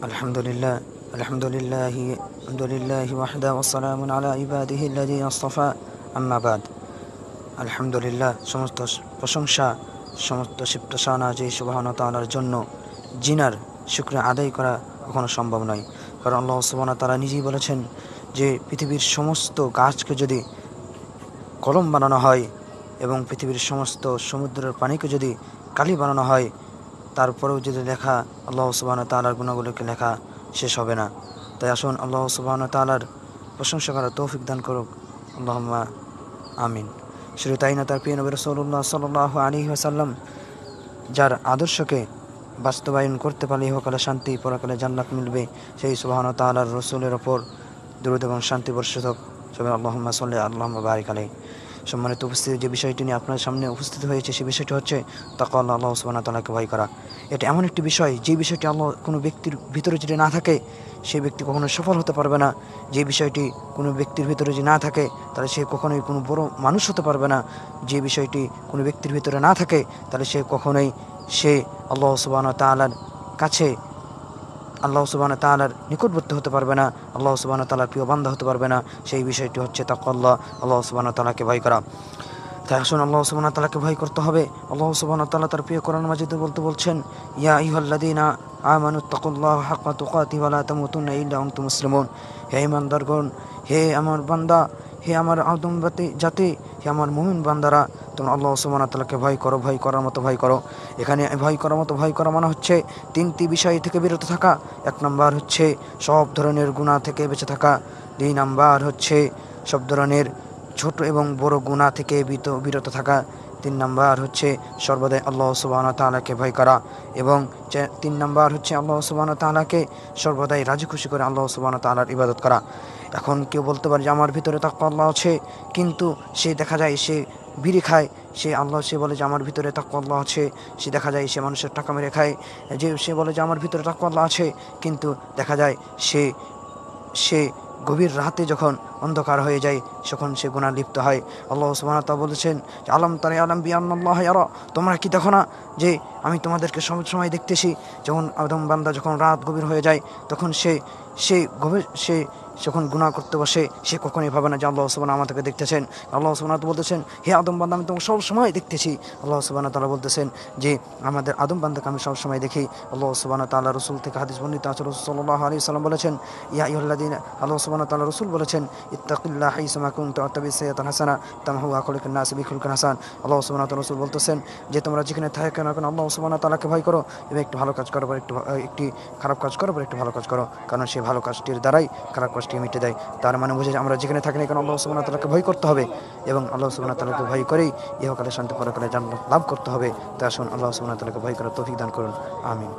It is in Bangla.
আলহামদুলিল্লাহ আলহামদুলিল্লাহি আলহামদুলিল্লাহি ওয়াহদা ওয়া সালামুন আলা ইবাদিহি আল্লাযীনা ইসতাফা আম্মা বাদ। আলহামদুলিল্লাহ, সমস্ত প্রশংসা, সমস্ত সিফাত যে সুবহানাহু ওয়া তাআলার জন্য, জিনার শুকরিয়া আদায় করা কখনো সম্ভব নয়। কারণ আল্লাহ সুবহানাহু ওয়া তাআলা নিজেই বলেছেন যে পৃথিবীর সমস্ত গাছকে যদি কলম বানানো হয় এবং পৃথিবীর সমস্ত সমুদ্রের পানিকে যদি কালি বানানো হয়, তারপরেও যদি লেখা আল্লাহ সুবহানাহু ওয়া তাআলার গুণাগুলোকে লেখা শেষ হবে না। তাই আসুন আল্লাহ সুবহানাহু ওয়া তাআলার প্রশংসা করার তৌফিক দান করুক, আল্লাহুম্মা আমিন। শুধু তাই না, তার প্রিয় নবী রাসূলুল্লাহ সাল্লাল্লাহু আলাইহি ওয়াসাল্লাম যার আদর্শকে বাস্তবায়ন করতে পারলে ইহকালে শান্তি, পরকালে জান্নাত মিলবে, সেই সুবহানাহু ওয়া তাআলার রাসূলের ওপর দরুদ এবং শান্তি বর্ষিত হোক। সবাই আল্লাহুম্মা সাল্লি আল্লাহুম্মা বারিক আলাইহি। সম্মানিত উপস্থিতি, যে বিষয়টি নিয়ে আপনার সামনে উপস্থিত হয়েছে সেই বিষয়টি হচ্ছে তাকওয়া, আল্লাহ সুবহানাহু ওয়া তাআলাকে ভয় করা। এটা এমন একটি বিষয়, যে বিষয়টি আল্লাহ কোনো ব্যক্তির ভিতরে যদি না থাকে সেই ব্যক্তি কখনো সফল হতে পারবে না। যে বিষয়টি কোনো ব্যক্তির ভিতরে যদি না থাকে তাহলে সে কখনোই কোনো বড় মানুষ হতে পারবে না। যে বিষয়টি কোনো ব্যক্তির ভিতরে না থাকে তাহলে সে কখনোই আল্লাহ সুবহানাহু ওয়া তাআলার কাছে, আল্লাহ সুবহানাহু ওয়া তাআলার নিকটবর্তী হতে পারবে না, আল্লাহ সুবহানাহু ওয়া তাআলার প্রিয় বান্দা হতে পারবে না। সেই বিষয়টি হচ্ছে তাকওয়া, আল্লাহ সুবহানাহু ওয়া তাআলাকে ভয় করা। তাই আসুন আল্লাহ সুবহানাহু ওয়া তাআলাকে ভয় করতে হবে। আল্লাহ সুবহানাহু ওয়া তাআলা তার প্রিয় কোরআন মাজিদে বলছেন, ইয়া আইয়ুহাল্লাযীনা আমানুত্তাকুল্লাহা হাক্কা তুকাতিহি ওয়া লা তামুতুন্না ইল্লা ওয়া আনতুম মুসলিমুন। হে ঈমানদারগণ, হে আমার বান্দা, হে আমার আদম জাতি, হে আমার মুমিন বান্দারা, তোমরা আল্লাহ সুবহানাহু ওয়া তাআলাকে ভয় করো, ভয় করার মতো ভয় করো। এখানে ভয় করার মতো ভয় করা মানে হচ্ছে তিনটি বিষয় থেকে বিরত থাকা। এক নাম্বার হচ্ছে সব ধরনের গুনাহ থেকে বেঁচে থাকা। দুই নাম্বার হচ্ছে সব ধরনের ছোট এবং বড় গুনাহ থেকে বিরত থাকা। তিন নাম্বার হচ্ছে সর্বদাই আল্লাহ সুবহানাহু ওয়া তাআলাকে ভয় করা। এবং তিন নাম্বার হচ্ছে আল্লাহ সুবহানাহু ওয়া তাআলাকে সর্বদাই রাজি খুশি করে আল্লাহ সুবহানাহু ওয়া তাআলার ইবাদত করা। এখন কেউ বলতে পারে যে আমার ভিতরে তাকওয়া আল্লাহ আছে, কিন্তু সে দেখা যায় সে বিড়ি খায়। সে বলে যে আমার ভিতরে তাকওয়া আল্লাহ আছে, সে দেখা যায় সে মানুষের টাকা মেরে খায়। সে বলে যে আমার ভিতরে তাকওয়া আল্লাহ আছে, কিন্তু দেখা যায় সে গভীর রাতে যখন অন্ধকার হয়ে যায় তখন সে গুনাহ লিপ্ত হয়। আল্লাহ সুবহানাহু ওয়া তাআলা বলেছেন, আলাম তারা আলাম বিআন্নাল্লাহ ইয়ারা, তোমরা কি দেখো না যে আমি তোমাদেরকে সব সময় দেখতেছি। যখন আদম বান্দা যখন রাত গভীর হয়ে যায় তখন সে যখন গুনাহ করতে বসে সে কখনোই ভাবে না যে আল্লাহ সুবহানাহু আমাদেরকে দেখতেছেন। আল্লাহ সুবহানাহু ওয়া তাআলা বলতেছেন, হে আদম বান্দা, আমি তোমাকে সব সময় দেখতেছি। আল্লাহ সুবহানাহু ওয়া তাআলা বলতেছেন যে আমাদের আদম বান্দাকে আমি সব সময় দেখি। আল্লাহ সুবহানাহু ওয়া তাআলা রাসূল থেকে হাদিস বর্ণিত আছে, রাসূল সাল্লাল্লাহু আলাইহি ওয়াসাল্লাম বলেছেন, ইয়া আইয়ুহাল্লাযীনা, আল্লাহ সুবহানাহু ওয়া তাআলা রাসূল বলেছেন, ইত্তাকিল্লাহ হাইসুমা কুনতা ওয়াত্তাবিস সাইয়্যাতাল হাসানা তামহুহা খালিকুন নাস বিখুলকিন হাসান। আল্লাহ সুবহানাহু ওয়া তাআলা রাসূল বলতেছেন যে তোমরা যেখানে থাকো না কেন আল্লাহ সুবহানাহু ওয়া তাআলাকে ভয় করো এবং একটু ভালো কাজ করো, একটি খারাপ কাজ করো, একটু ভালো কাজ করো, কারণ সেই ভালো কাজটির দ্বারাই খারাপ কাজটি মিটে দেয়। তার মানে বুঝে আমরা যেখানে থাকি না কেন আল্লাহ সুবহানাহু ওয়া তাআলাকে ভয় করতে হবে এবং আল্লাহ সুবহানাহু ওয়া তাআলাকে ভয় করেই ইহকালে শান্তি, পরকালে জান্নাত লাভ করতে হবে। তাই আসুন আল্লাহ সুবহানাহু ওয়া তাআলাকে ভয় করার তৌফিক দান করুন, আমিন।